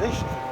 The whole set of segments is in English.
Celebration.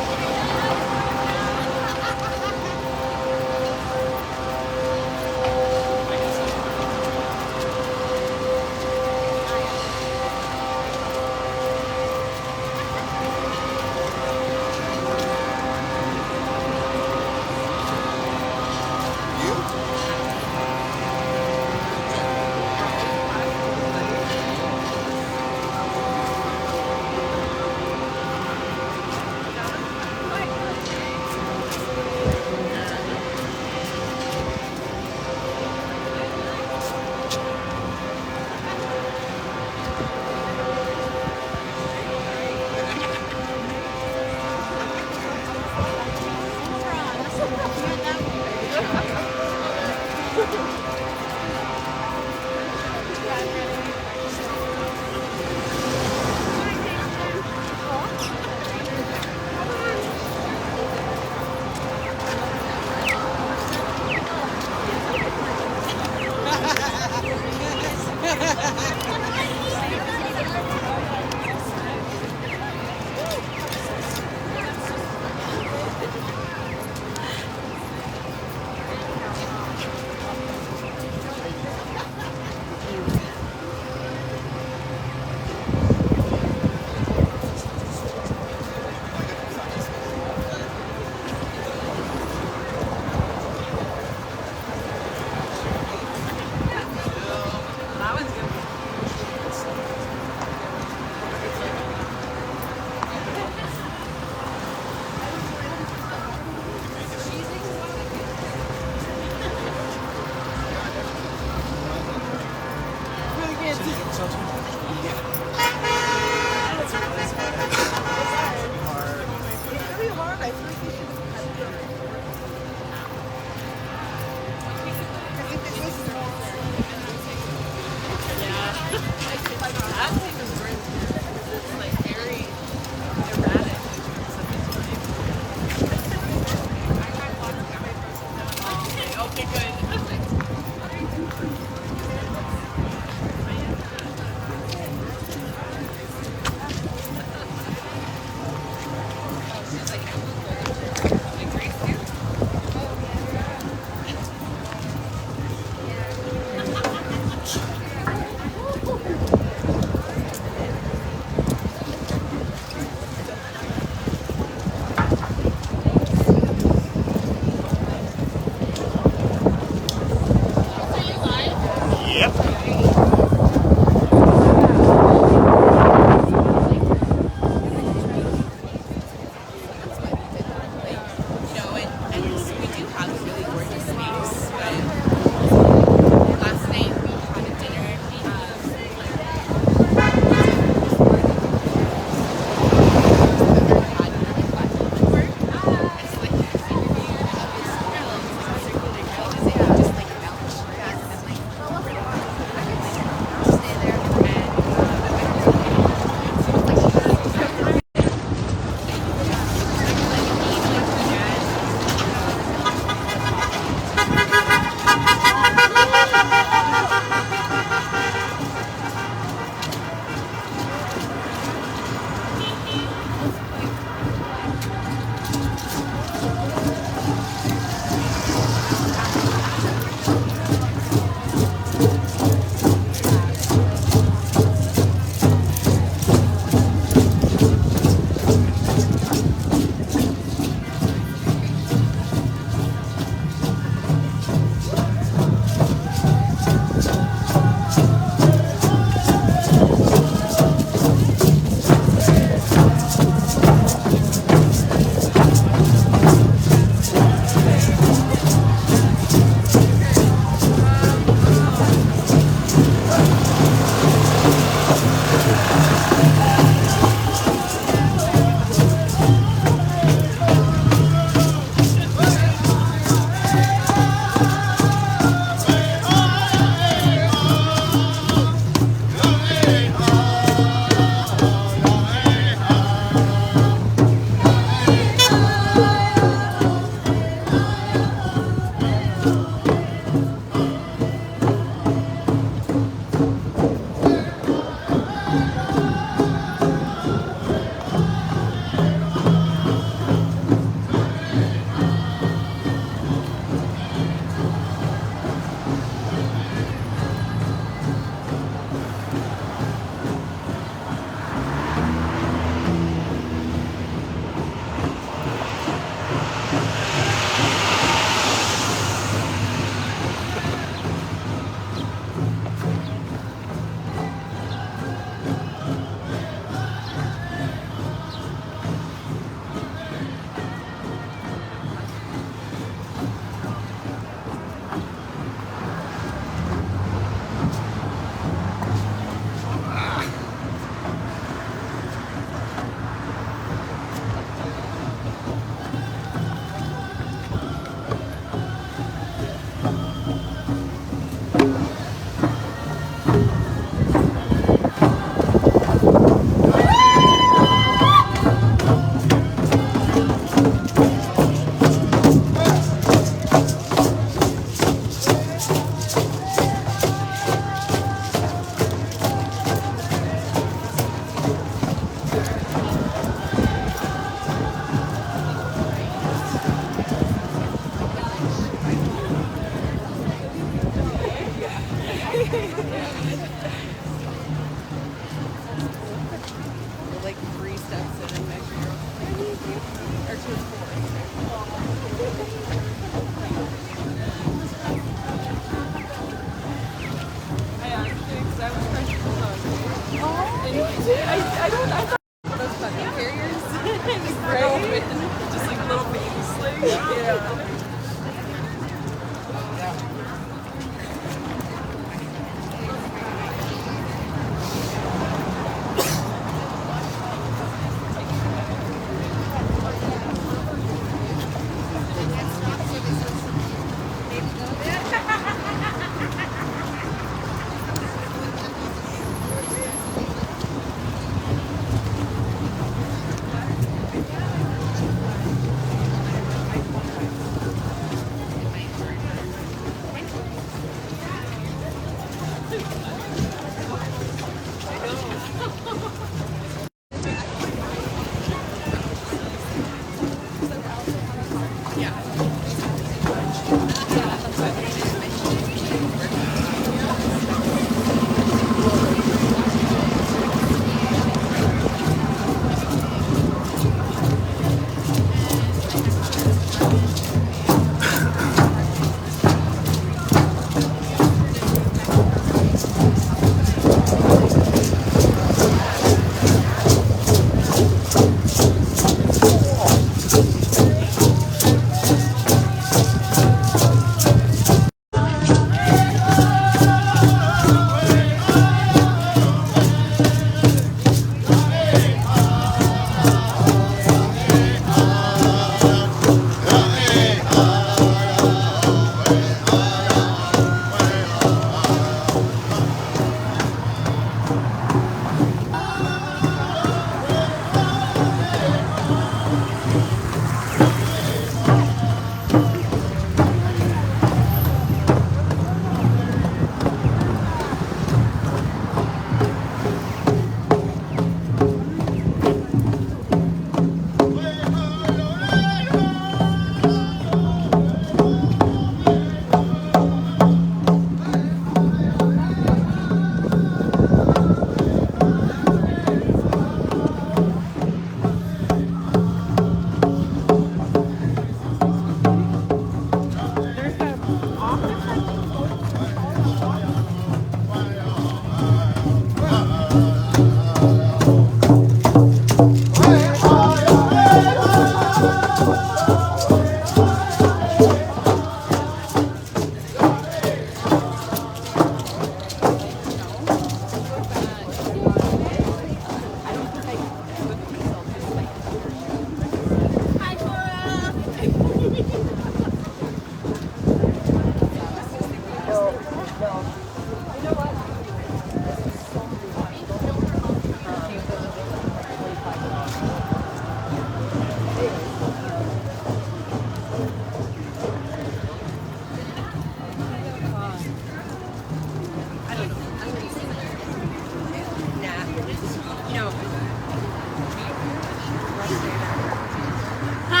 And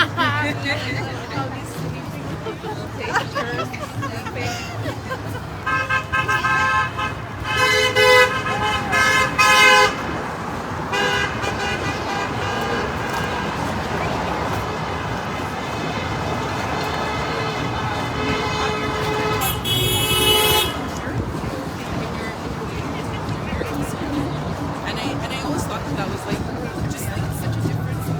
I always thought that was like just like such a difference in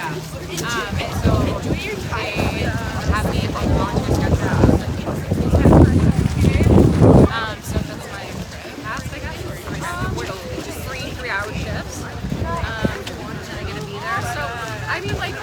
Yeah. So I have me on the volunteer schedule. So that's my task, I guess. Just 3-hour shifts. And I get to be there. So I mean, like,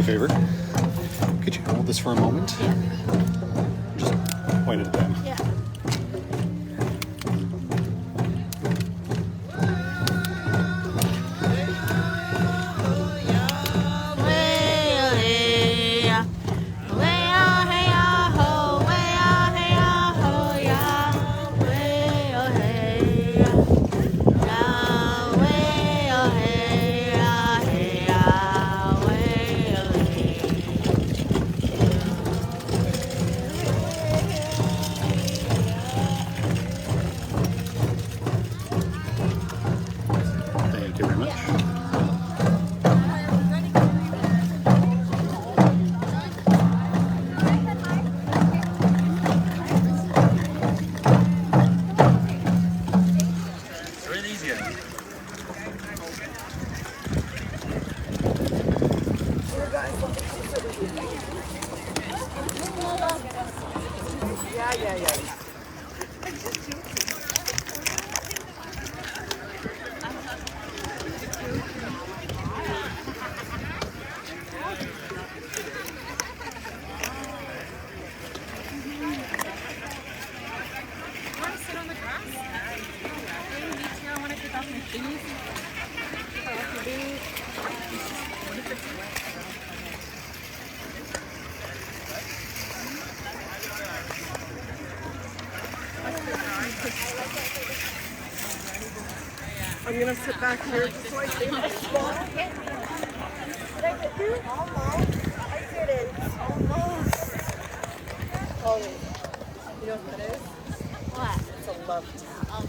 favor? Could you hold this for a moment? Just point it at them. Yeah. Thank you very much. You want to sit on the grass? Okay, me too. I want to take off my shoes. Take off your boots. I'm gonna sit back here just so I can get a spot. Did I get through? Almost. I didn't. Almost. Oh, you know what that is? What? It's a love tap.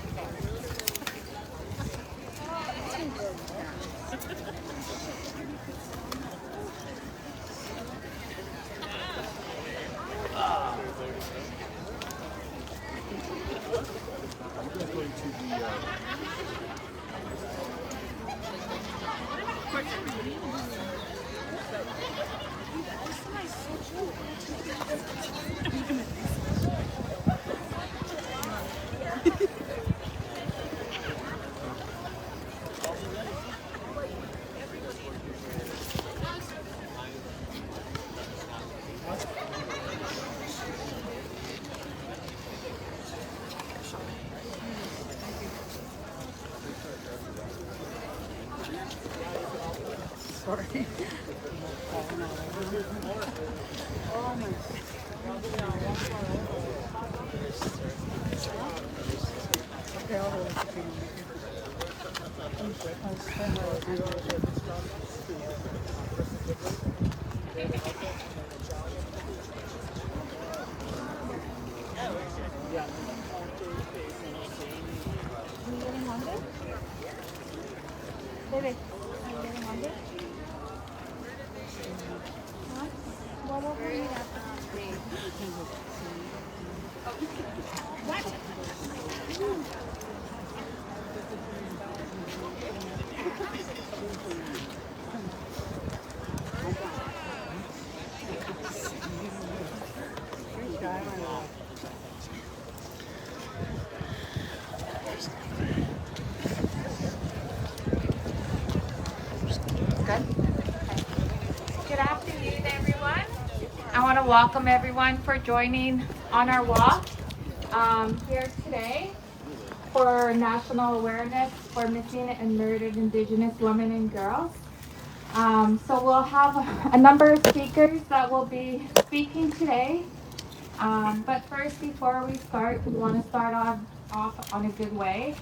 Sorry. Baby, are you getting hungry? Huh? What will we eat after? Good afternoon, everyone. I want to welcome everyone for joining on our walk here today for national awareness for missing and murdered Indigenous women and girls. So we'll have a number of speakers that will be speaking today. But first, before we start, we want to start off on a good way.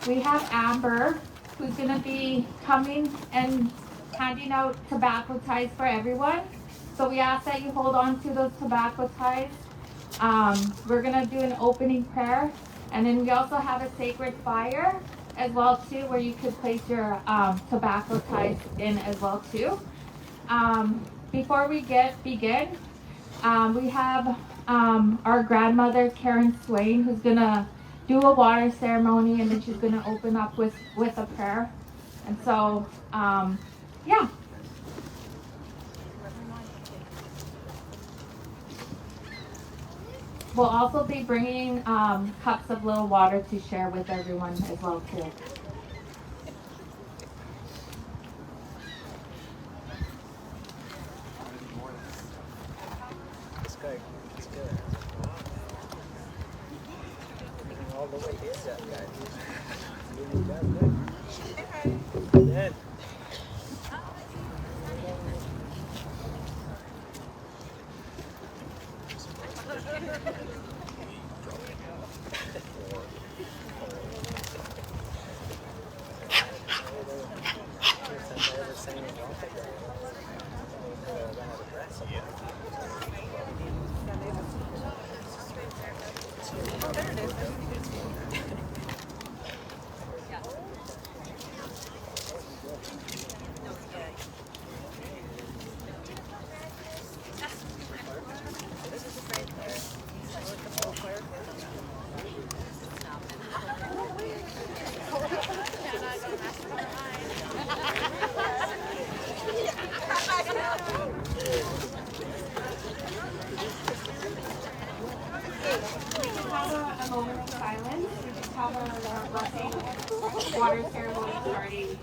We have Amber, who's going to be coming and handing out tobacco ties for everyone. So we ask that you hold on to those tobacco ties. We're going to do an opening prayer. And then we also have a sacred fire as well too, where you could place your tobacco ties in as well too. Before we begin, we have our grandmother, Karen Swain, who's going to do a water ceremony, and then she's going to open up with a prayer. And so, yeah. We'll also be bringing cups of little water to share with everyone as well too. Have a moment of silence. We just have a blessing. Water ceremony starting.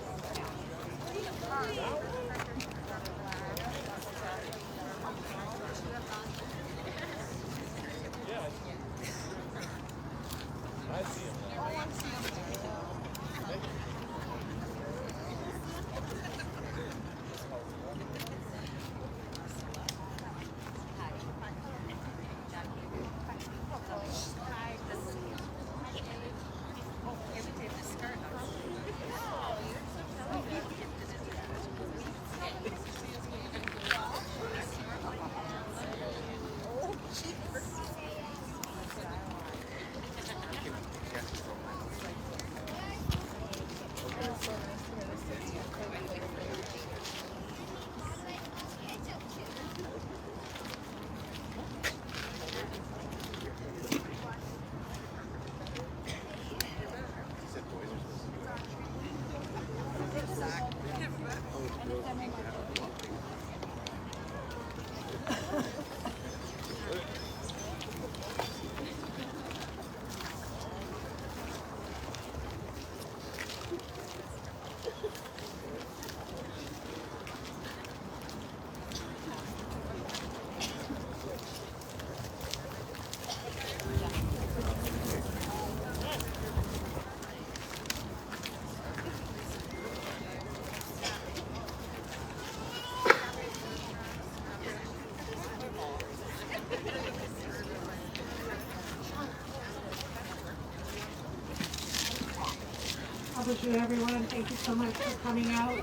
Bonjour everyone, thank you so much for coming out.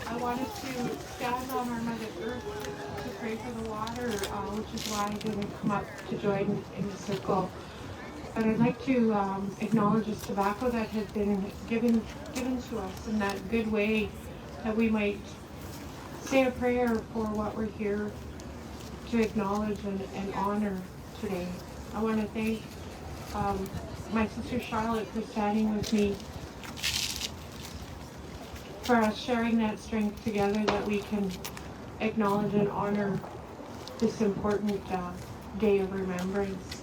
I wanted to stand on our Mother Earth to pray for the water, which is why I didn't come up to join in the circle. But I'd like to acknowledge this tobacco that has been given to us in that good way, that we might say a prayer for what we're here to acknowledge and honor today. I want to thank my sister Charlotte for standing with me, for us sharing that strength together, that we can acknowledge and honor this important day of remembrance.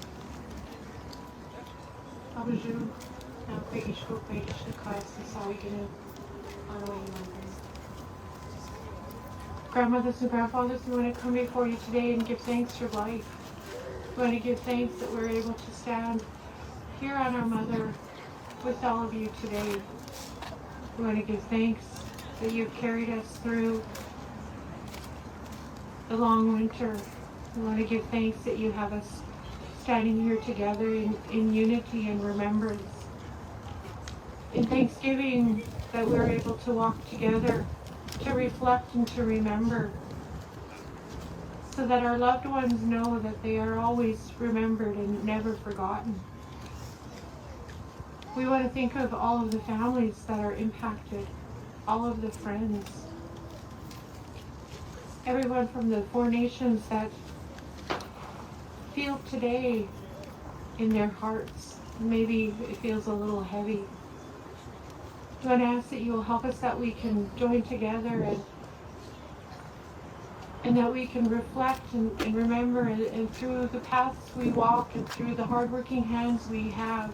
Grandmothers and grandfathers, we want to come before you today and give thanks for life. We want to give thanks that we're able to stand here on our Mother with all of you today. We want to give thanks that you've carried us through the long winter. We want to give thanks that you have us standing here together in unity and remembrance. In thanksgiving that we're able to walk together, to reflect and to remember, so that our loved ones know that they are always remembered and never forgotten. We want to think of all of the families that are impacted, all of the friends, everyone from the 4 nations that feel today in their hearts. Maybe it feels a little heavy. We want to ask that you will help us, that we can join together and that we can reflect and remember, and through the paths we walk and through the hardworking hands we have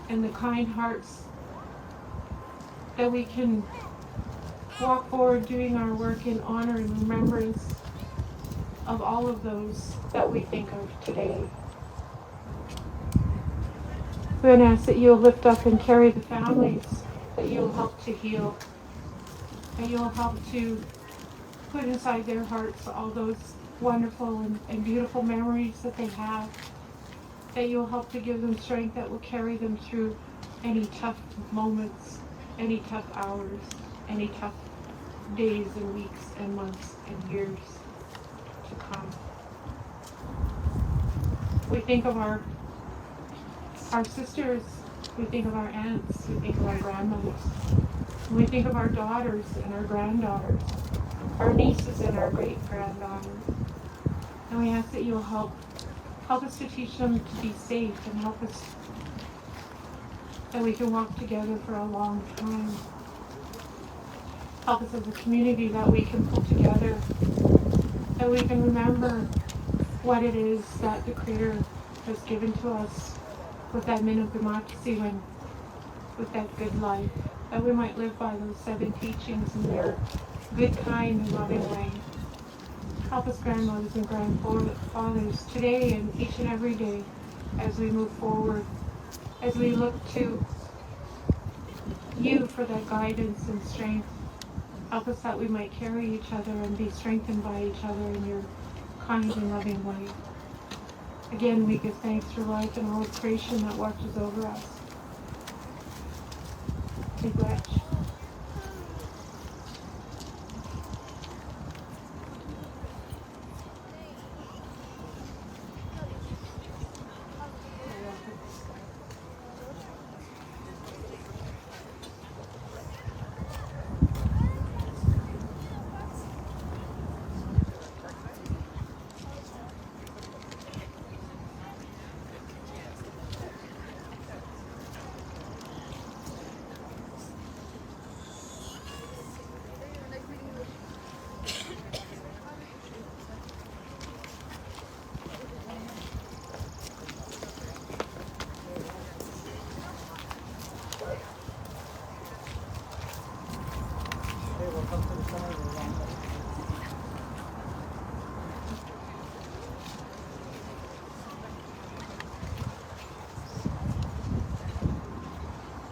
and the kind hearts, that we can walk forward doing our work in honor and remembrance of all of those that we think of today. We want to ask that you'll lift up and carry the families, that you'll help to heal, that you'll help to put inside their hearts all those wonderful and beautiful memories that they have, that you'll help to give them strength that will carry them through any tough moments, any tough hours, any tough days and weeks and months and years to come. We think of our sisters, we think of our aunts, we think of our grandmothers, we think of our daughters and our granddaughters, our nieces and our great-granddaughters. And we ask that you'll help us to teach them to be safe, and help us that we can walk together for a long time. Help us as a community that we can pull together, that we can remember what it is that the Creator has given to us with that min of democracy, with that good life, that we might live by those 7 teachings in their good, kind, and loving way. Help us, grandmothers and grandfathers, today and each and every day as we move forward, as we look to you for that guidance and strength. Help us that we might carry each other and be strengthened by each other in your kind and loving way. Again, we give thanks for life and all of creation that watches over us. Big wretch.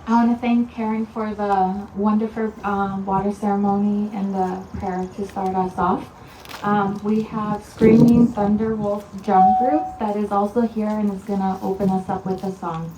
I want to thank Karen for the wonderful water ceremony and the prayer to start us off. We have Screaming Thunder Wolf Drum Group that is also here and is going to open us up with a song.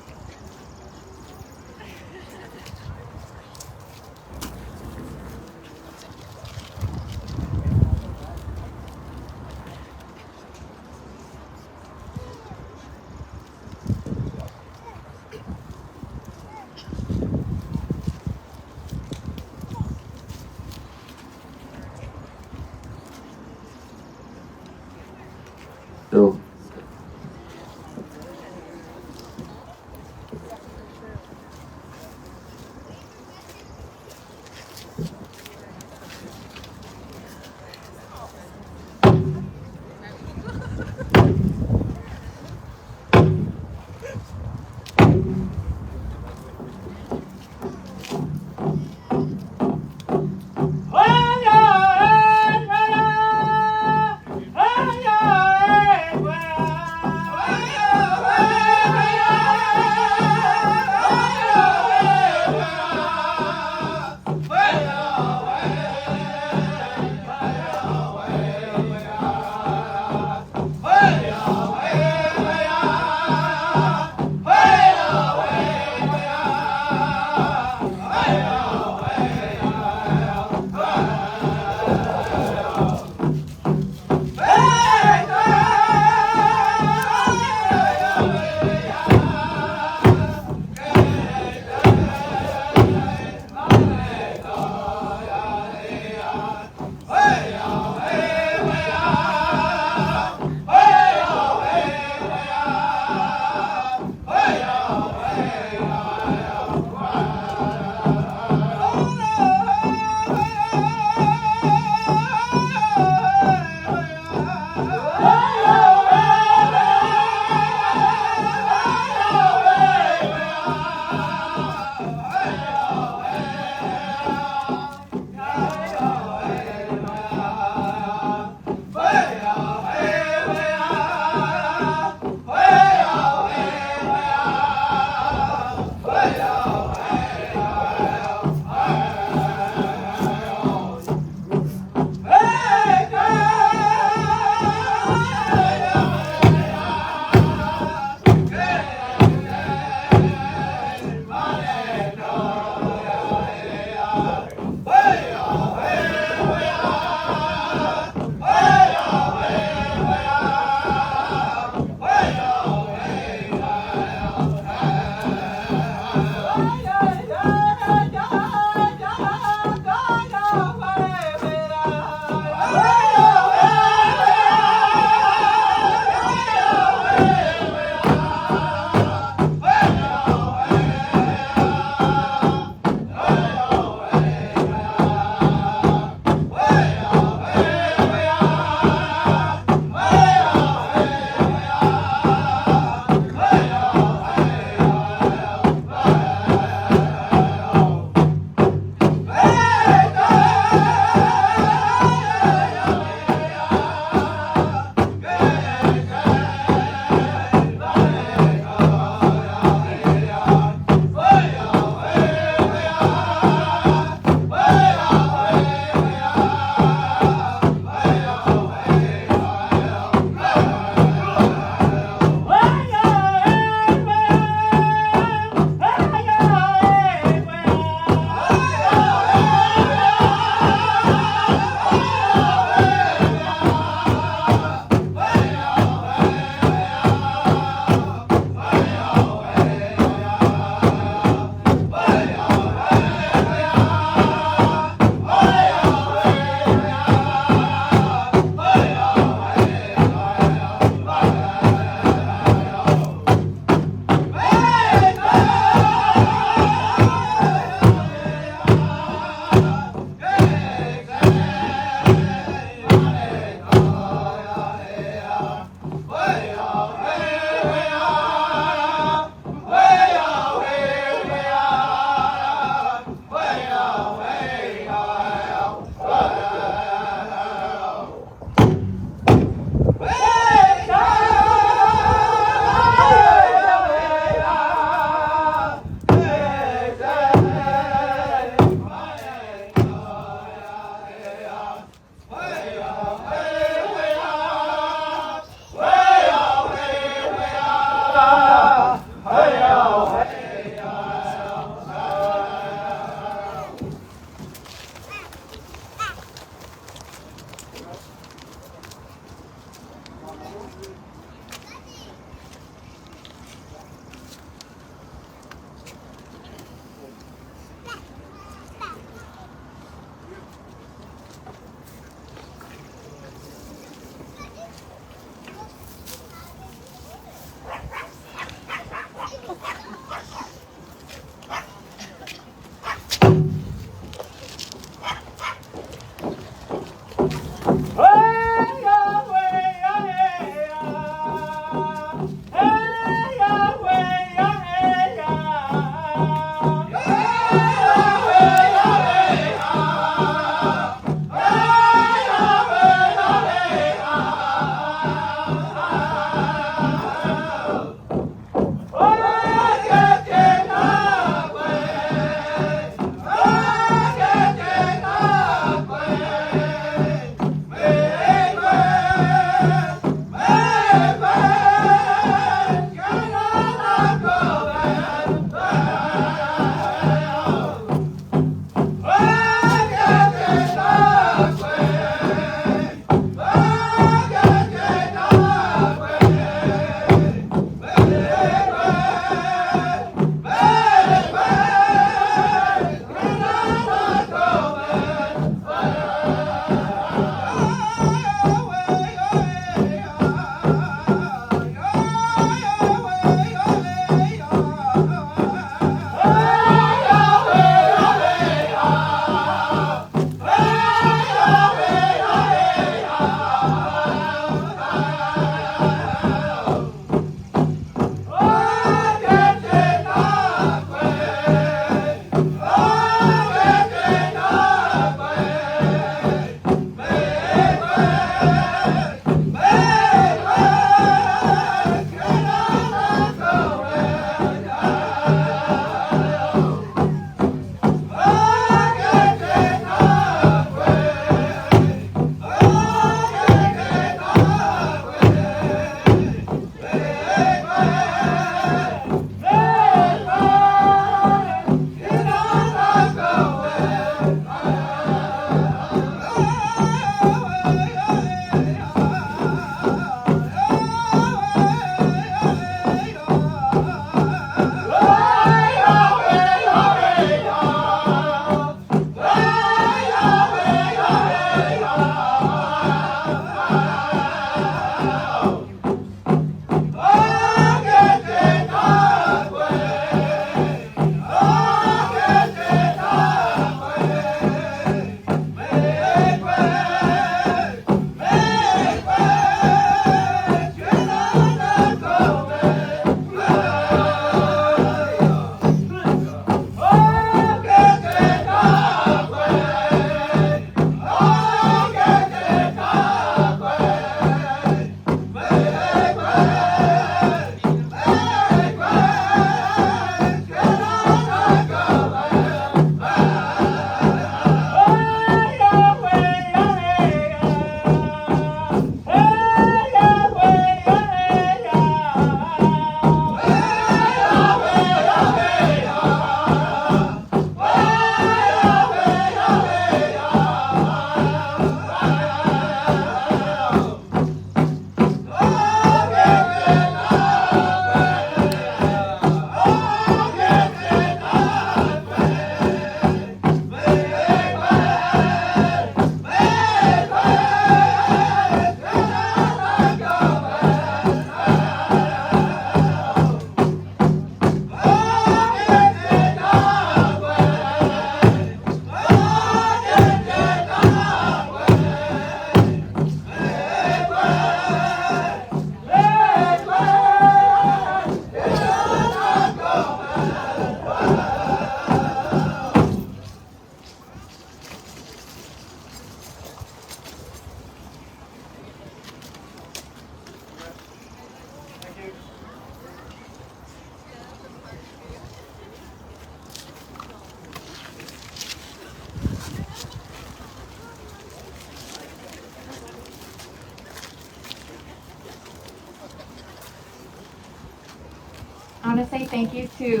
want to say thank you to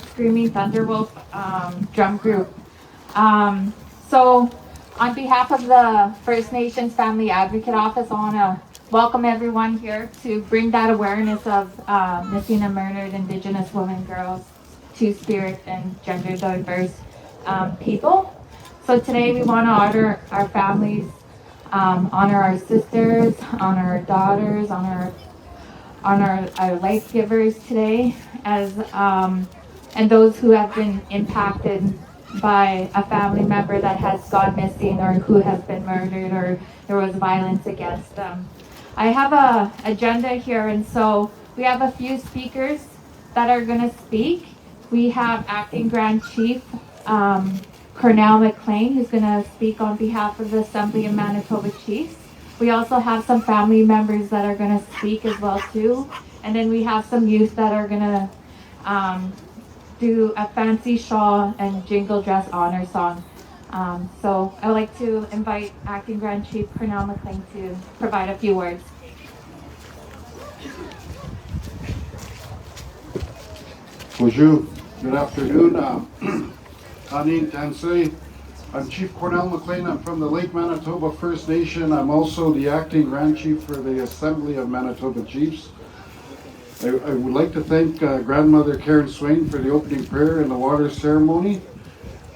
Screaming Thunderwolf drum group. So on behalf of the First Nations Family Advocate Office, I want to welcome everyone here to bring that awareness of missing and murdered Indigenous women, girls, Two-Spirit, and gender diverse people. So today we want to honor our families, honor our sisters, honor our daughters, honor our life givers today, as and those who have been impacted by a family member that has gone missing or who has been murdered or there was violence against them. I have a agenda here, and so we have a few speakers that are going to speak. We have Acting Grand Chief Cornell McLean, who's going to speak on behalf of the Assembly of Manitoba Chiefs. We also have some family members that are going to speak as well too, and then we have some youth that are going to do a fancy shawl and jingle dress honor song. So I would like to invite Acting Grand Chief Cornell McLean to provide a few words. Bonjour, good afternoon. Anin Tansei. I'm Chief Cornell McLean. I'm from the Lake Manitoba First Nation. I'm also the Acting Grand Chief for the Assembly of Manitoba Chiefs. I would like to thank Grandmother Karen Swain for the opening prayer and the water ceremony,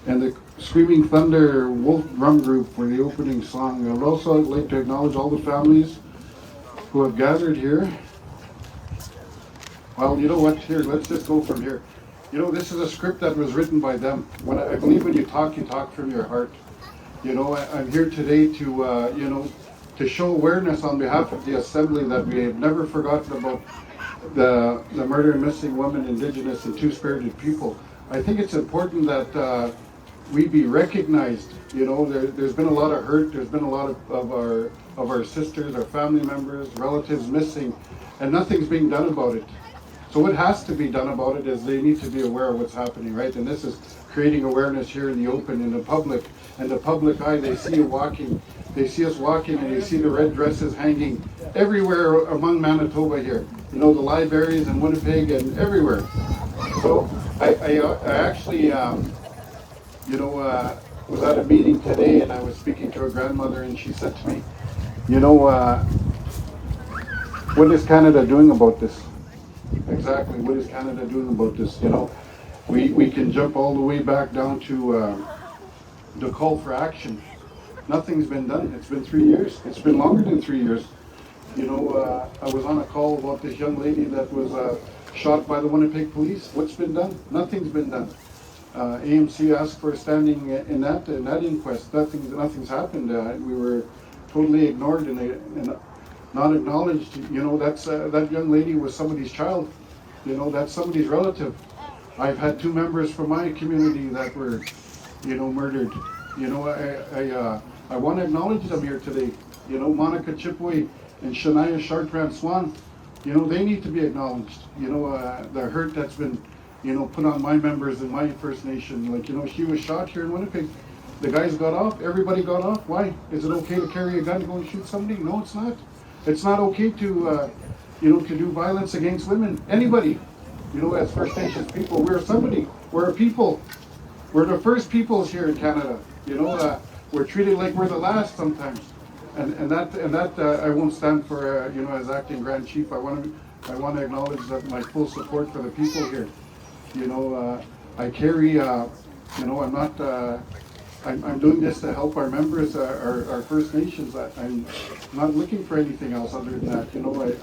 and the Screaming Thunder Wolf Drum Group for the opening song. I would also like to acknowledge all the families who have gathered here. Well, you know what, here, let's just go from here. You know, this is a script that was written by them. I believe when you talk from your heart. You know, I'm here today to, to show awareness on behalf of the Assembly that we have never forgotten about the murder and missing women, Indigenous, and Two-Spirited people. I think it's important that we be recognized. You know, there's been a lot of hurt. There's been a lot of our sisters, our family members, relatives missing, and nothing's being done about it. So what has to be done about it is they need to be aware of what's happening, right? And this is creating awareness here in the open, in the public, and the public eye. They see you walking, they see us walking, and they see the red dresses hanging everywhere among Manitoba here. You know, the libraries in Winnipeg and everywhere. So I actually, was at a meeting today, and I was speaking to a grandmother, and she said to me, what is Canada doing about this? Exactly, what is Canada doing about this? You know, we can jump all the way back down to the call for action. Nothing's been done. It's been 3 years. It's been longer than 3 years. You know, I was on a call about this young lady that was shot by the Winnipeg police. What's been done? Nothing's been done. AMC asked for a standing in that inquest. Nothing's happened. We were totally ignored and not acknowledged. You know, that young lady was somebody's child. You know, that's somebody's relative. I've had 2 members from my community that were, murdered. You know, I want to acknowledge them here today. You know, Monica Chipway and Shania Chartrand-Swan. You know, they need to be acknowledged. You know, the hurt that's been, put on my members in my First Nation. Like, she was shot here in Winnipeg. The guys got off. Everybody got off. Why? Is it okay to carry a gun and go and shoot somebody? No, it's not. It's not okay to, to do violence against women. Anybody, as First Nations people, we're somebody. We're a people. We're the first peoples here in Canada. We're treated like we're the last sometimes, and that I won't stand for. As Acting Grand Chief, I want to acknowledge that my full support for the people here. I carry. I'm not. I'm doing this to help our members, our First Nations. I'm not looking for anything else other than that.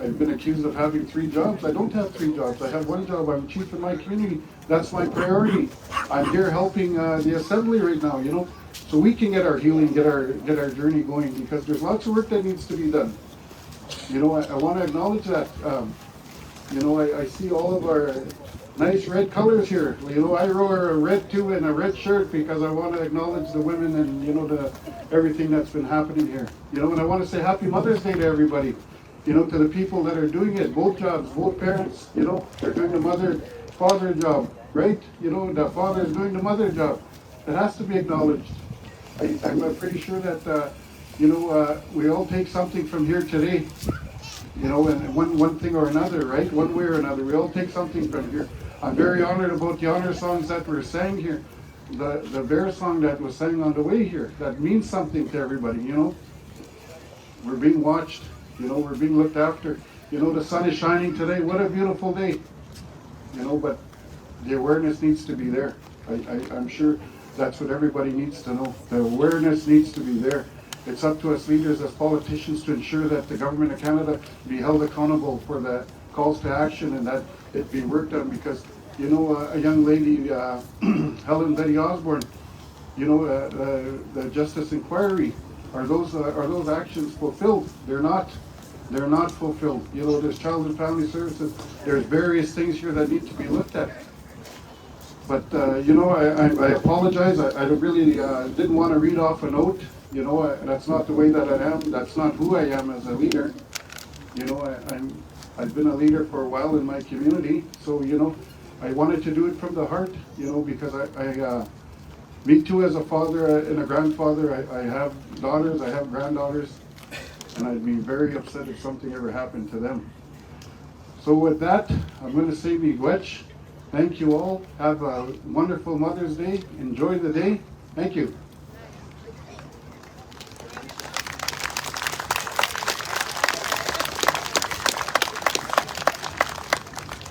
I've been accused of having 3 jobs. I don't have 3 jobs. I have 1 job. I'm chief in my community. That's my priority. I'm here helping the Assembly right now, so we can get our healing, get our journey going, because there's lots of work that needs to be done. I want to acknowledge that. I see all of our nice red colors here. I wore a red too and a red shirt because I want to acknowledge the women and everything that's been happening here. And I want to say Happy Mother's Day to everybody. To the people that are doing it, both jobs, both parents. They're doing the mother-father job, right? The father is doing the mother job. It has to be acknowledged. I'm pretty sure that we all take something from here today. And one thing or another, right? One way or another, we all take something from here. I'm very honored about the honor songs that were sang here. The bear song that was sang on the way here, that means something to everybody, you know. We're being watched, you know, we're being looked after. You know, the sun is shining today. What a beautiful day. You know, but the awareness needs to be there. I'm sure that's what everybody needs to know. The awareness needs to be there. It's up to us leaders as politicians to ensure that the government of Canada be held accountable for the calls to action and that it be worked on, because, you know, a young lady, Helen Betty Osborne, you know, the Justice Inquiry, are those actions fulfilled? They're not. They're not fulfilled. You know, there's Child and Family Services. There's various things here that need to be looked at. But, you know, I apologize. I really didn't want to read off a note. You know, that's not the way that I am. That's not who I am as a leader. You know, I've been a leader for a while in my community. So, you know, I wanted to do it from the heart, you know, because me too, as a father and a grandfather, I have daughters, I have granddaughters, and I'd be very upset if something ever happened to them. So with that, I'm going to say miigwech. Thank you all. Have a wonderful Mother's Day. Enjoy the day. Thank you.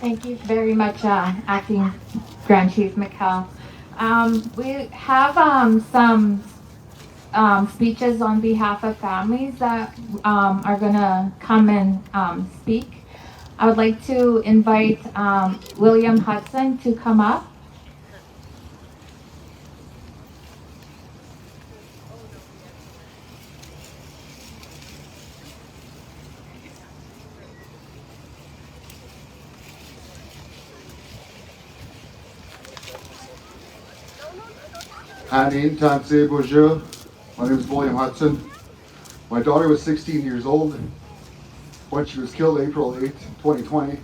Thank you very much, Acting Grand Chief McHale. We have some speeches on behalf of families that are going to come and speak. I would like to invite William Hudson to come up. Hanin Tanse Bonjour. My name is William Hudson. My daughter was 16 years old when she was killed April 8, 2020.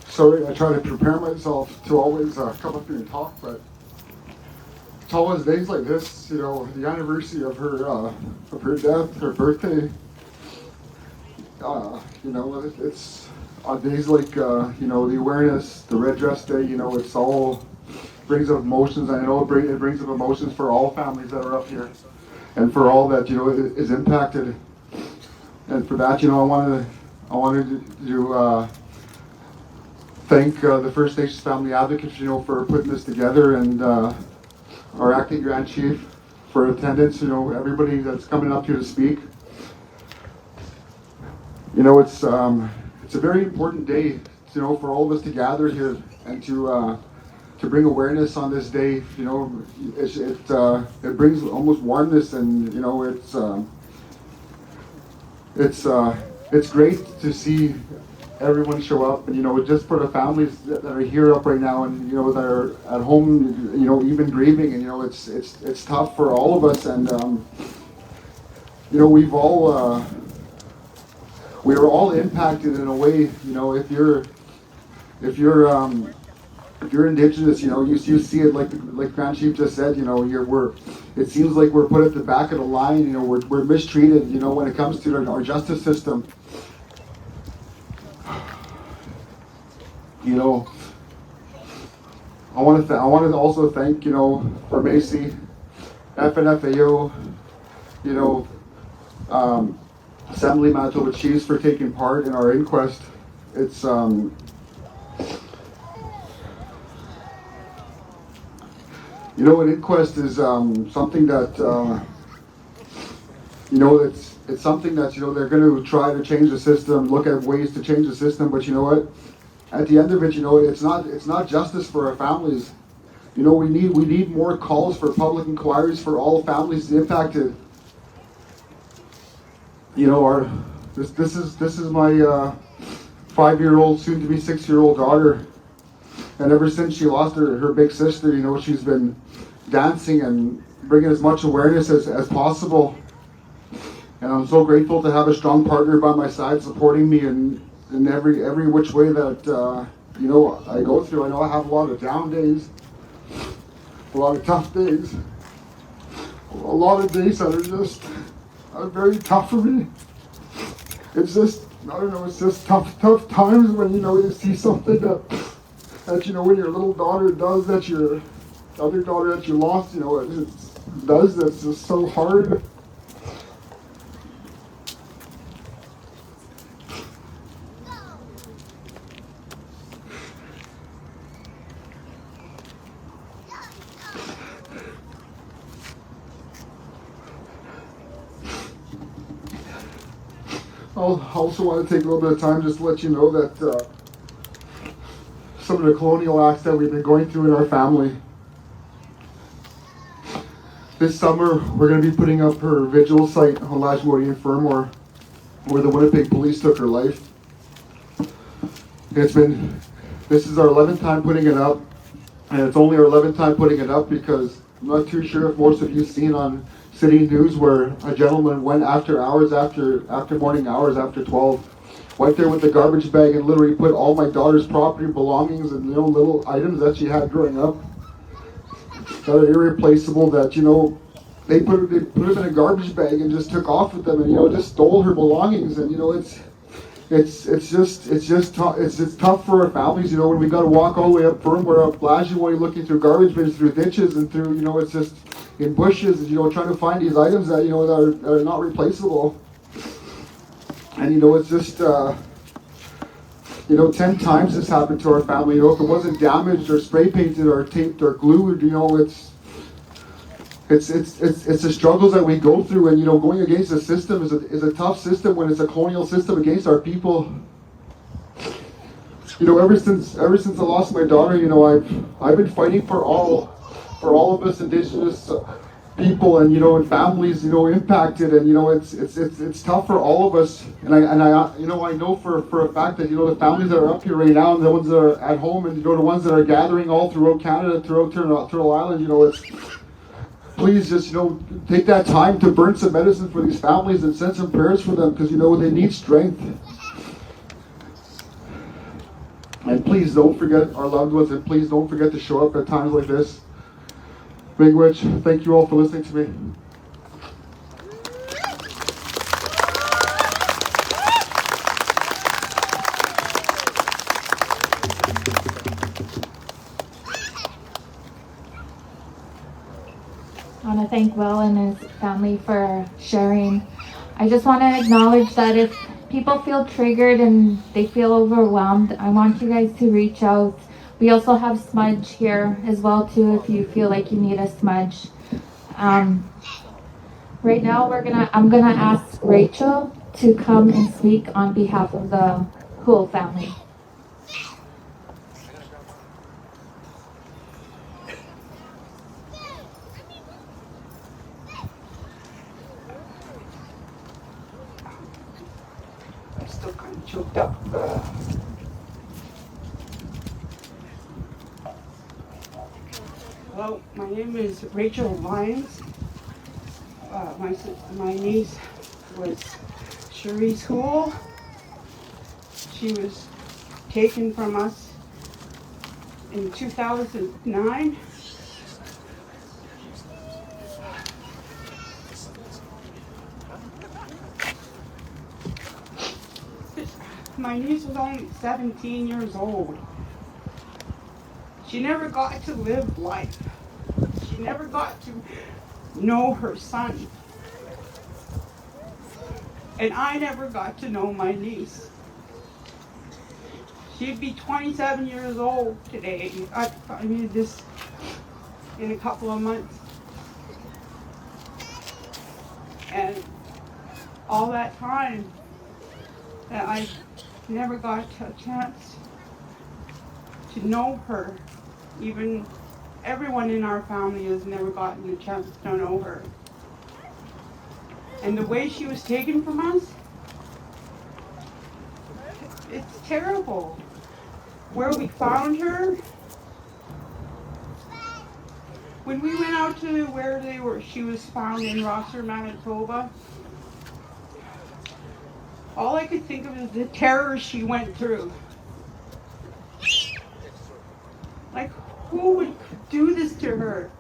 Sorry, I try to prepare myself to always come up here and talk, but it's always days like this, you know, the anniversary of her death, her birthday. You know, it's on days like, you know, the awareness, the Red Dress Day, you know, it's all brings up emotions. I know it brings up emotions for all families that are up here and for all that, you know, is impacted. And for that, you know, I wanted to thank the First Nations Family Advocates, you know, for putting this together, and our Acting Grand Chief for attendance, you know, everybody that's coming up here to speak. You know, it's a very important day, you know, for all of us to gather here and to bring awareness on this day. You know, it brings almost warmness, and you know, it's great to see everyone show up, and you know, just for the families that are here up right now, and you know, that are at home, you know, even grieving, and you know, it's tough for all of us, and you know, we're all impacted in a way. You know, if you're Indigenous, you know, you see it like Grand Chief just said. You know, it seems like we're put at the back of the line. You know, we're mistreated. You know, when it comes to our justice system. You know, I want to also thank, you know, for Macy, FNFAO, you know, Assembly Manitoba Chiefs for taking part in our inquest. It's you know, an inquest is something that you know, it's something that, you know, they're going to try to change the system, look at ways to change the system, but you know what? At the end of it, you know, it's not justice for our families. You know, we need more calls for public inquiries for all families impacted. You know, this is my 5-year-old, soon to be 6-year-old daughter, and ever since she lost her big sister, you know, she's been dancing and bringing as much awareness as possible. And I'm so grateful to have a strong partner by my side, supporting me in every which way that you know, I go through. I know I have a lot of down days, a lot of tough days, a lot of days that are just very tough for me. It's just I don't know, it's just tough times when, you see something that when your little daughter does, that your other daughter that you lost, that's just so hard. I also want to take a little bit of time just to let you know that some of the colonial acts that we've been going through in our family. This summer, we're going to be putting up her vigil site on Lajmori Infirmary, where the Winnipeg police took her life. This is our 11th time putting it up, and it's only our 11th time putting it up because I'm not too sure if most of you've seen on City News where a gentleman went after morning hours, after 12, went there with the garbage bag and literally put all my daughter's property, belongings, and little items that she had growing up that are irreplaceable, that they put them in a garbage bag and just took off with them, and just stole her belongings. And it's just tough for our families, when we got to walk all the way up Firmware, up Lajmori, looking through garbage bins, through ditches, and through it's just in bushes, trying to find these items that that are not replaceable. And it's just 10 times this happened to our family. If it wasn't damaged or spray painted or taped or glued, it's the struggles that we go through. And going against the system is a tough system when it's a colonial system against our people. Ever since I lost my daughter, I've been fighting for all of us Indigenous people and families impacted, and it's tough for all of us. And I know for a fact that the families that are up here right now and the ones that are at home and the ones that are gathering all throughout Canada, throughout Turtle Island, it's please just take that time to burn some medicine for these families and send some prayers for them, because they need strength. And please don't forget our loved ones, and please don't forget to show up at times like this. Big Witch, thank you all for listening to me. I want to thank Will and his family for sharing. I just want to acknowledge that if people feel triggered and they feel overwhelmed, I want you guys to reach out. We also have smudge here as well too, if you feel like you need a smudge. Right now I'm gonna ask Rachel to come and speak on behalf of the Hool family. I'm still kind of choked up. Hello, my name is Rachel Lyons. My niece was Cherise Hool. She was taken from us in 2009. My niece was only 17 years old. She never got to live life. She never got to know her son. And I never got to know my niece. She'd be 27 years old today. I mean, this in a couple of months. And all that time that I never got a chance to know her. Even everyone in our family has never gotten a chance to know her. And the way she was taken from us, it's terrible. Where we found her, when we went out to where she was found in Rosser, Manitoba, all I could think of is the terror she went through. Like, who would do this to her?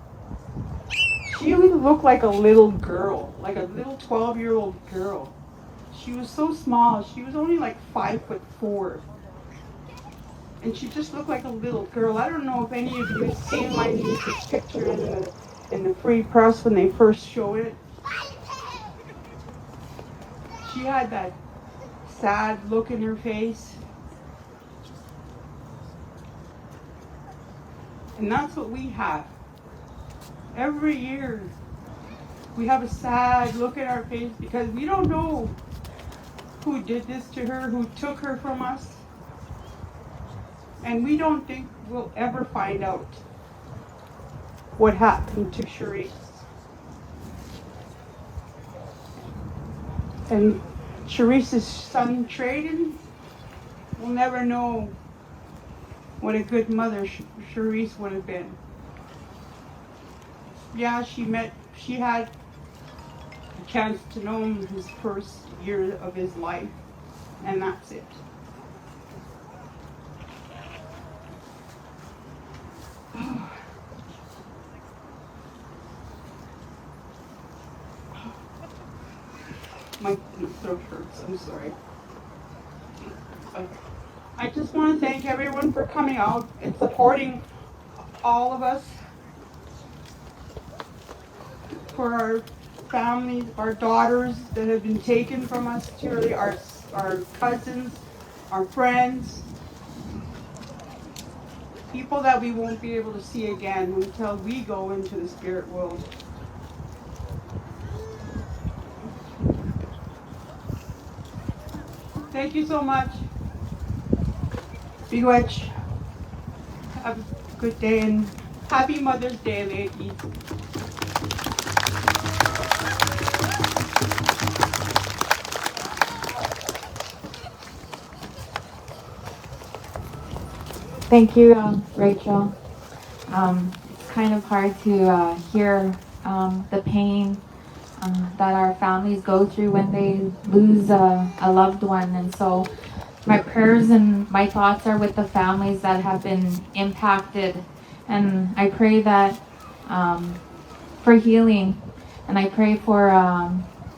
She would look like a little girl, like a little 12-year-old girl. she was so small. She was only like 5'4". And she just looked like a little girl. I don't know if any of you have seen my niece's picture in the free press when they first showed it. She had that sad look in her face. And that's what we have. Every year, we have a sad look in our face because we don't know who did this to her, who took her from us. And we don't think we'll ever find out what happened to Cherise. And Cherise's son, Traden, will never know what a good mother Cherise would have been. Yeah, she had a chance to know him his first year of his life, and that's it. My throat hurts, I'm sorry. I just want to thank everyone for coming out and supporting all of us, for our families, our daughters that have been taken from us, truly, our cousins, our friends, people that we won't be able to see again until we go into the spirit world. Thank you so much. Be witch. Have a good day and happy Mother's Day, ladies. Thank you, Rachel. It's kind of hard to hear the pain that our families go through when they lose a loved one. And so my prayers and my thoughts are with the families that have been impacted. And I pray that for healing, and I pray for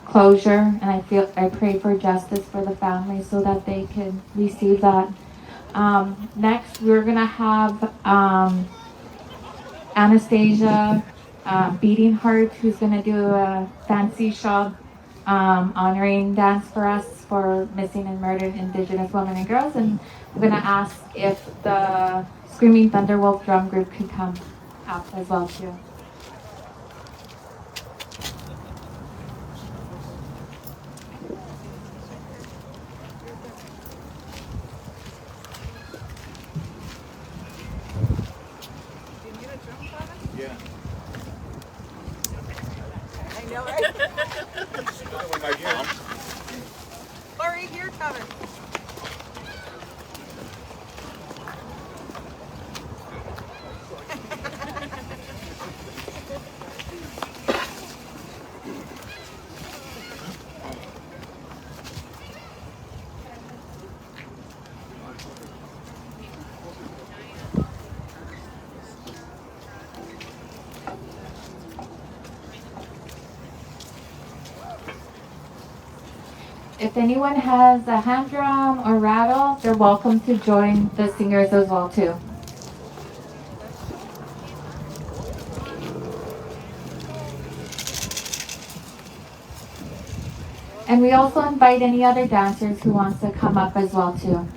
closure, and I pray for justice for the families so that they can receive that. Next, we're gonna have Anastasia Beating Heart, who's gonna do a fancy shop honoring dance for us for missing and murdered Indigenous women and girls. And I'm gonna ask if the Screaming Thunderwolf drum group could come up as well too. I know, right? Laurie, you're coming. If anyone has a hand drum or rattle, they're welcome to join the singers as well too. And we also invite any other dancers who wants to come up as well too.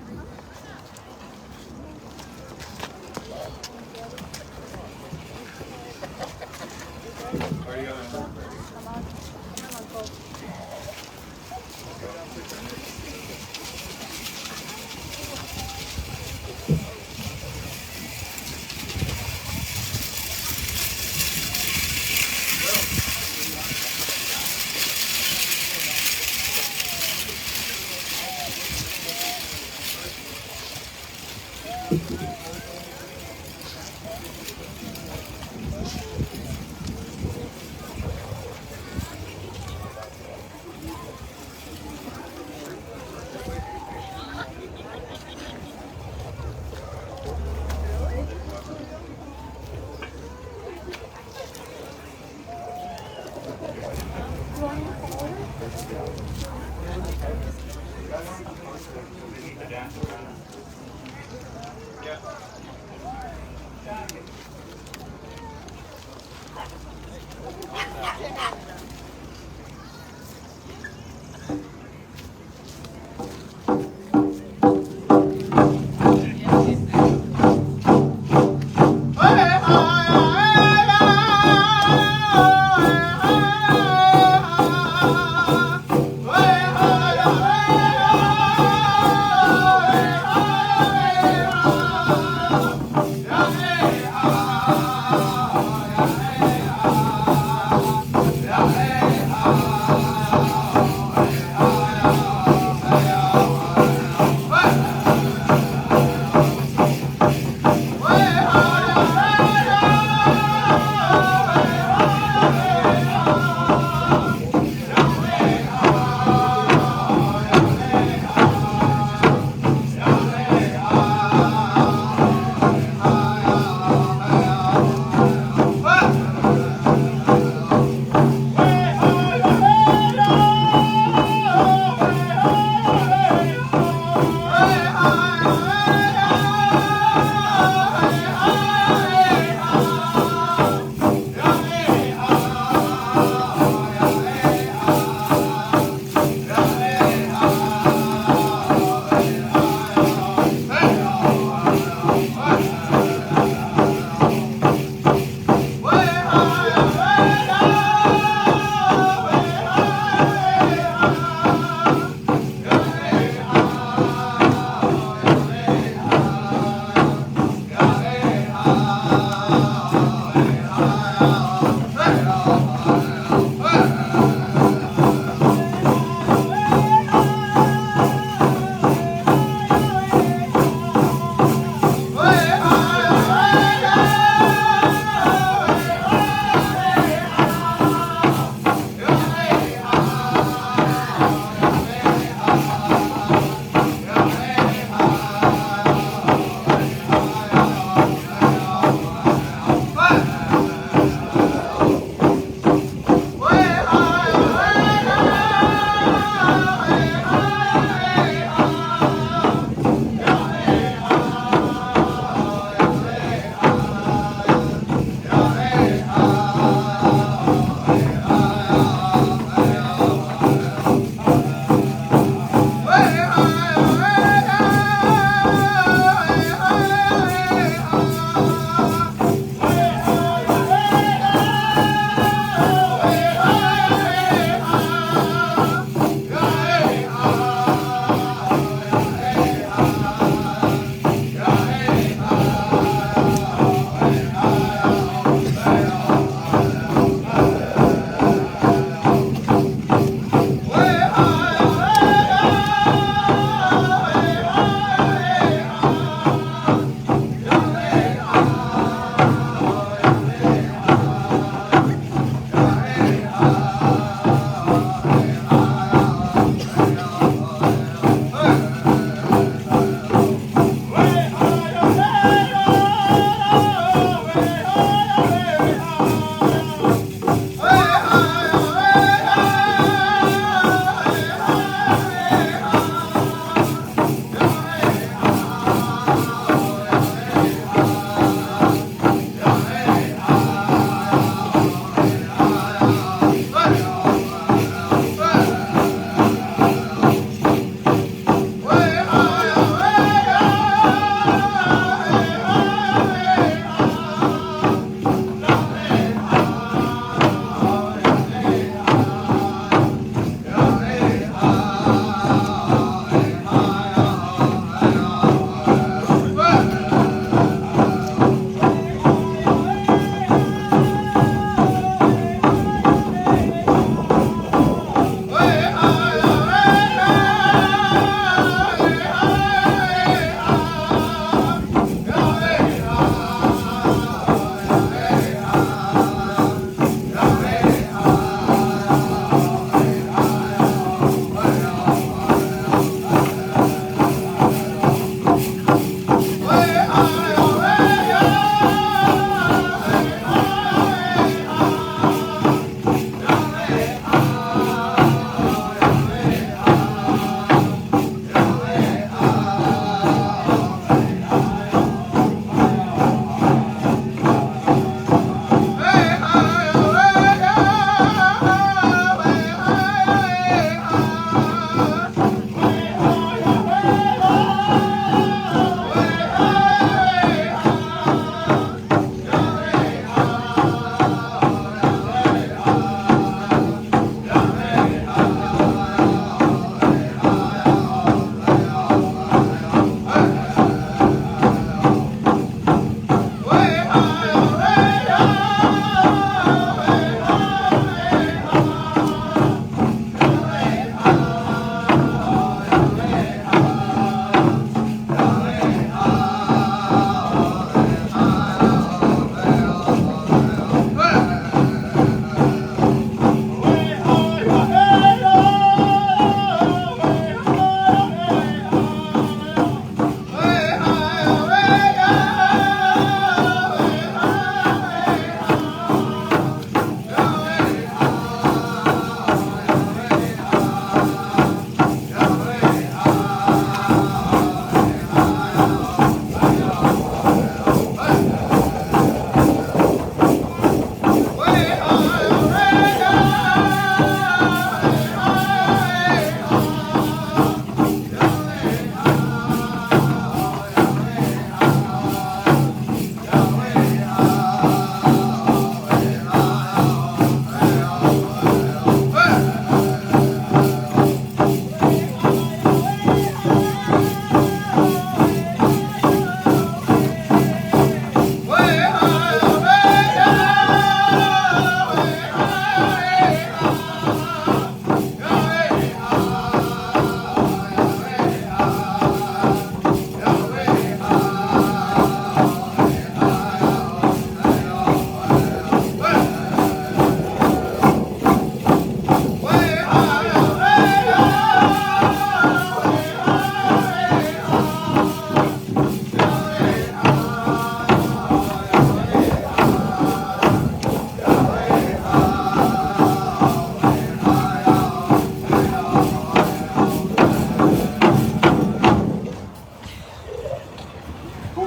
Our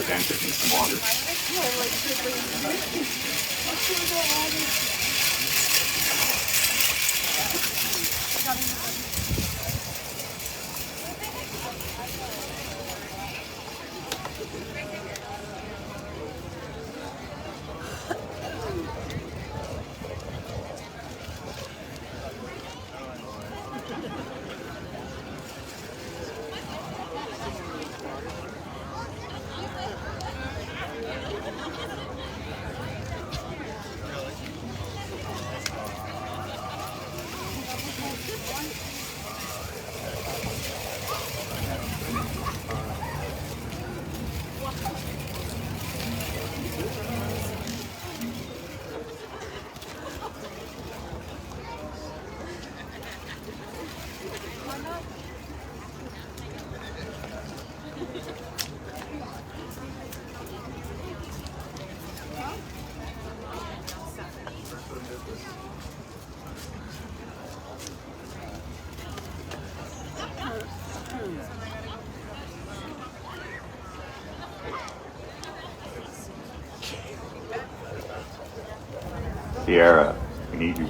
dancer needs some water. Sierra, we need you.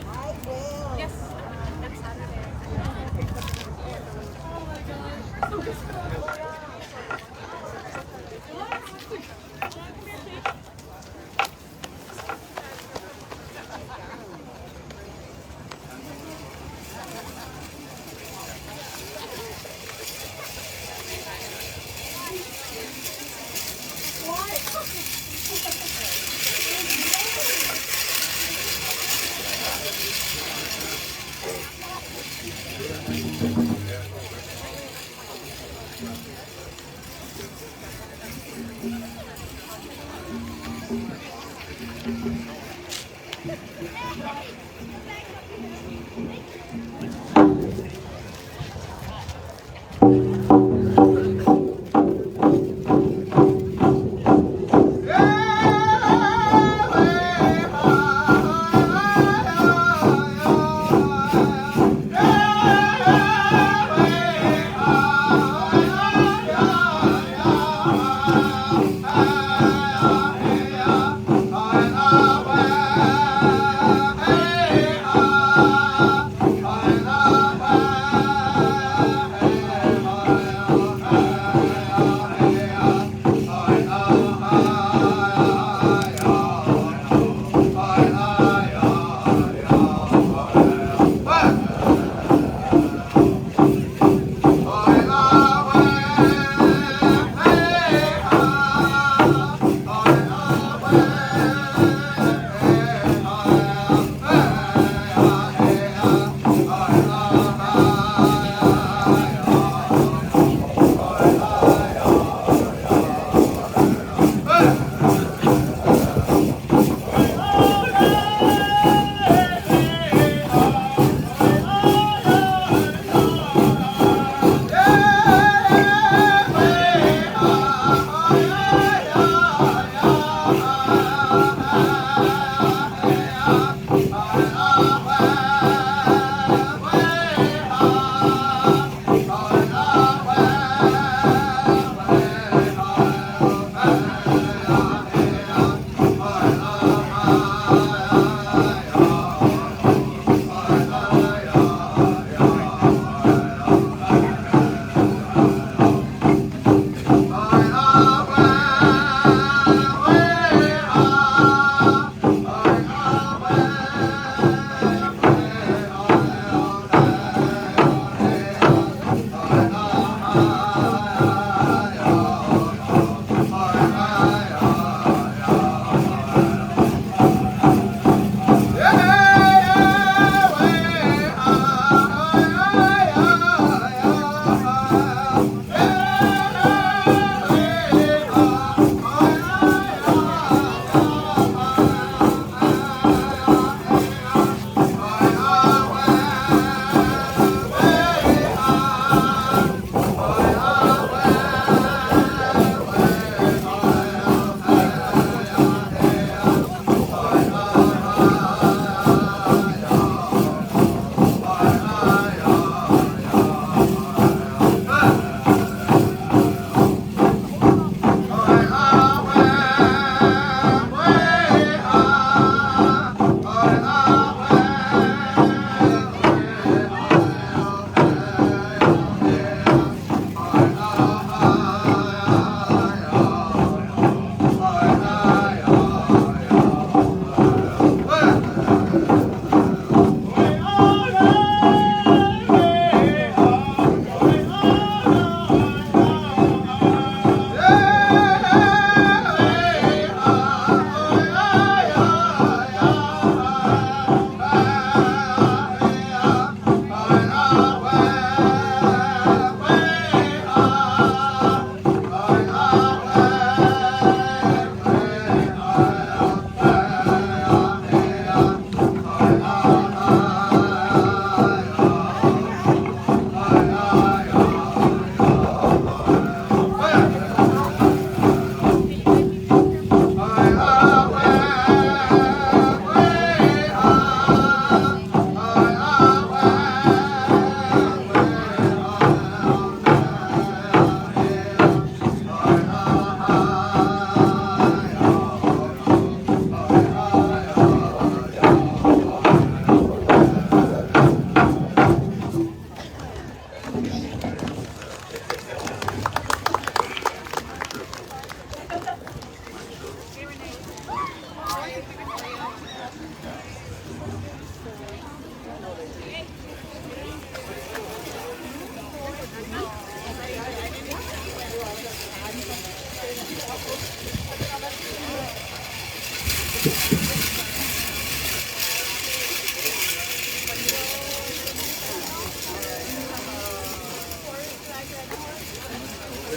Ah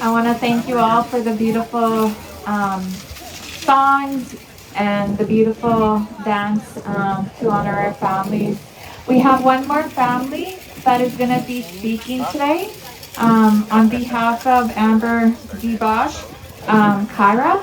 I want to thank you all for the beautiful songs and the beautiful dance to honor our families. We have one more family that is going to be speaking today on behalf of Amber Dibosh, Kara.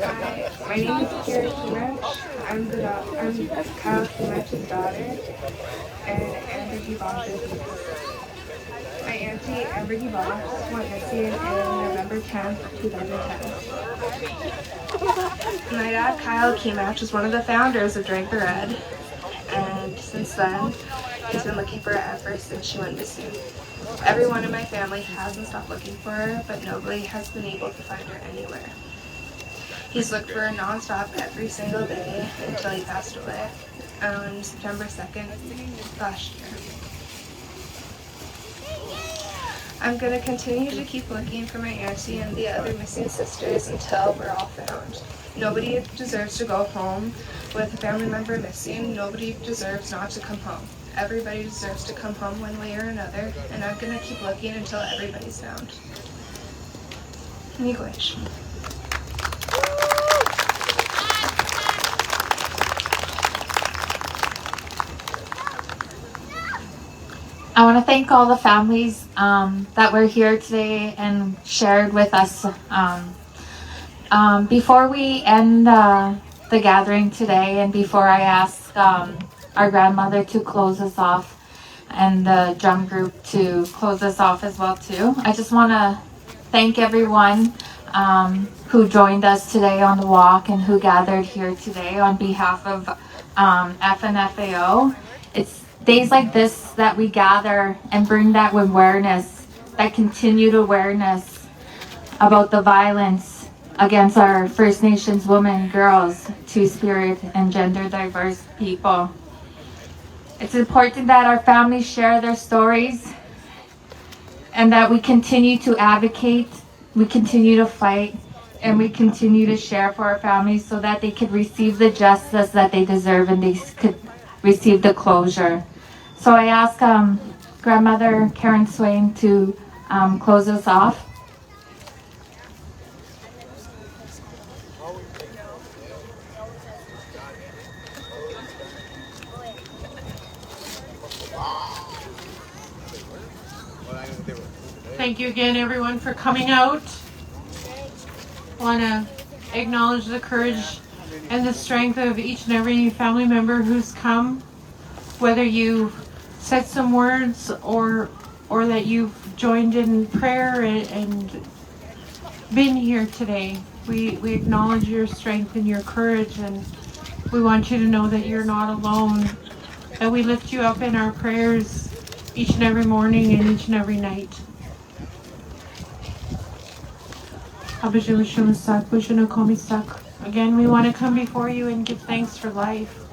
Hi, my name is Kira Kimach. I'm Kyle Kimach's daughter and Amber Dibosh's niece. My auntie Amber Dibosh went missing in November 10th, 2010. My dad Kyle Kimach is one of the founders of Drag the Red, and since then he's been looking for her ever since she went missing. Everyone in my family hasn't stopped looking for her, but nobody has been able to find her anywhere. He's looked for her non-stop every single day until he passed away on September 2nd last year. I'm going to continue to keep looking for my auntie and the other missing sisters until we're all found. Nobody deserves to go home with a family member missing. Nobody deserves not to come home. Everybody deserves to come home one way or another, and I'm going to keep looking until everybody's found. Miigwech. I want to thank all the families that were here today and shared with us. Before we end the gathering today, and before I ask our grandmother to close us off and the drum group to close us off as well too, I just want to thank everyone who joined us today on the walk and who gathered here today on behalf of FNFAO. It's days like this that we gather and bring that awareness, that continued awareness about the violence against our First Nations women, girls, Two-Spirit, and gender diverse people. It's important that our families share their stories and that we continue to advocate, we continue to fight, and we continue to share for our families so that they could receive the justice that they deserve and they could receive the closure. So I ask Grandmother Karen Swain to close us off. Thank you again, everyone, for coming out. I want to acknowledge the courage and the strength of each and every family member who's come, whether you said some words or that you've joined in prayer and been here today. We acknowledge your strength and your courage, and we want you to know that you're not alone, that we lift you up in our prayers each and every morning and each and every night. Again, we want to come before you and give thanks for life.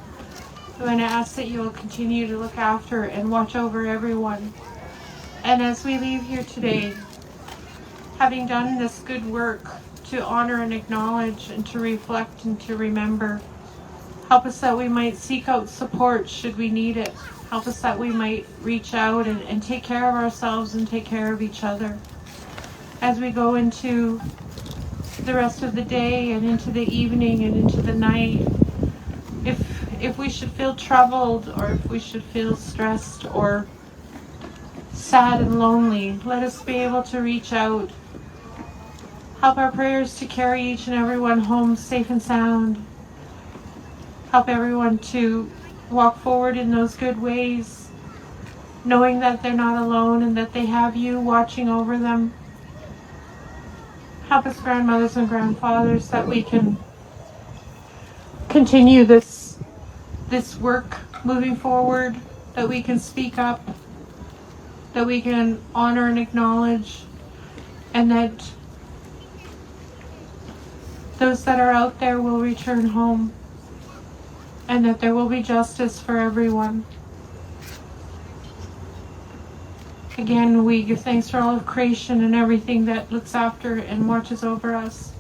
We want to ask that you will continue to look after and watch over everyone. And as we leave here today, having done this good work to honor and acknowledge and to reflect and to remember, help us that we might seek out support should we need it. Help us that we might reach out and take care of ourselves and take care of each other. As we go into the rest of the day and into the evening and into the night, if we should feel troubled or if we should feel stressed or sad and lonely, let us be able to reach out. Help our prayers to carry each and everyone home safe and sound. Help everyone to walk forward in those good ways, knowing that they're not alone and that they have you watching over them. Help us, grandmothers and grandfathers, that we can continue this work moving forward, that we can speak up, that we can honor and acknowledge, and that those that are out there will return home, and that there will be justice for everyone. Again, we give thanks for all of creation and everything that looks after and watches over us.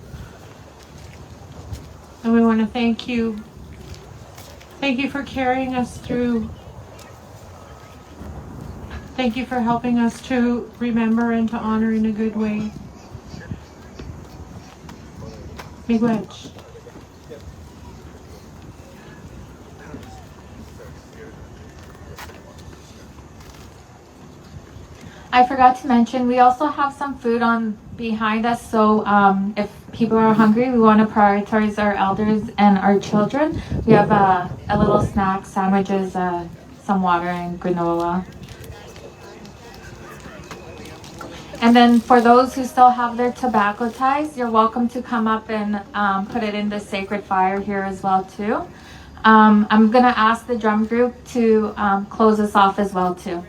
And we want to thank you. Thank you for carrying us through. Thank you for helping us to remember and to honor in a good way. Miigwech. I forgot to mention, we also have some food on behind us, so if people are hungry, we want to prioritize our elders and our children. We have a little snack, sandwiches, some water, and granola. And then for those who still have their tobacco ties, you're welcome to come up and put it in the sacred fire here as well too. I'm gonna ask the drum group to close us off as well too.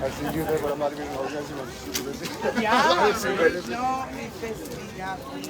I see you there, but I'm not even organizing. I'm super busy. Ya, no, mi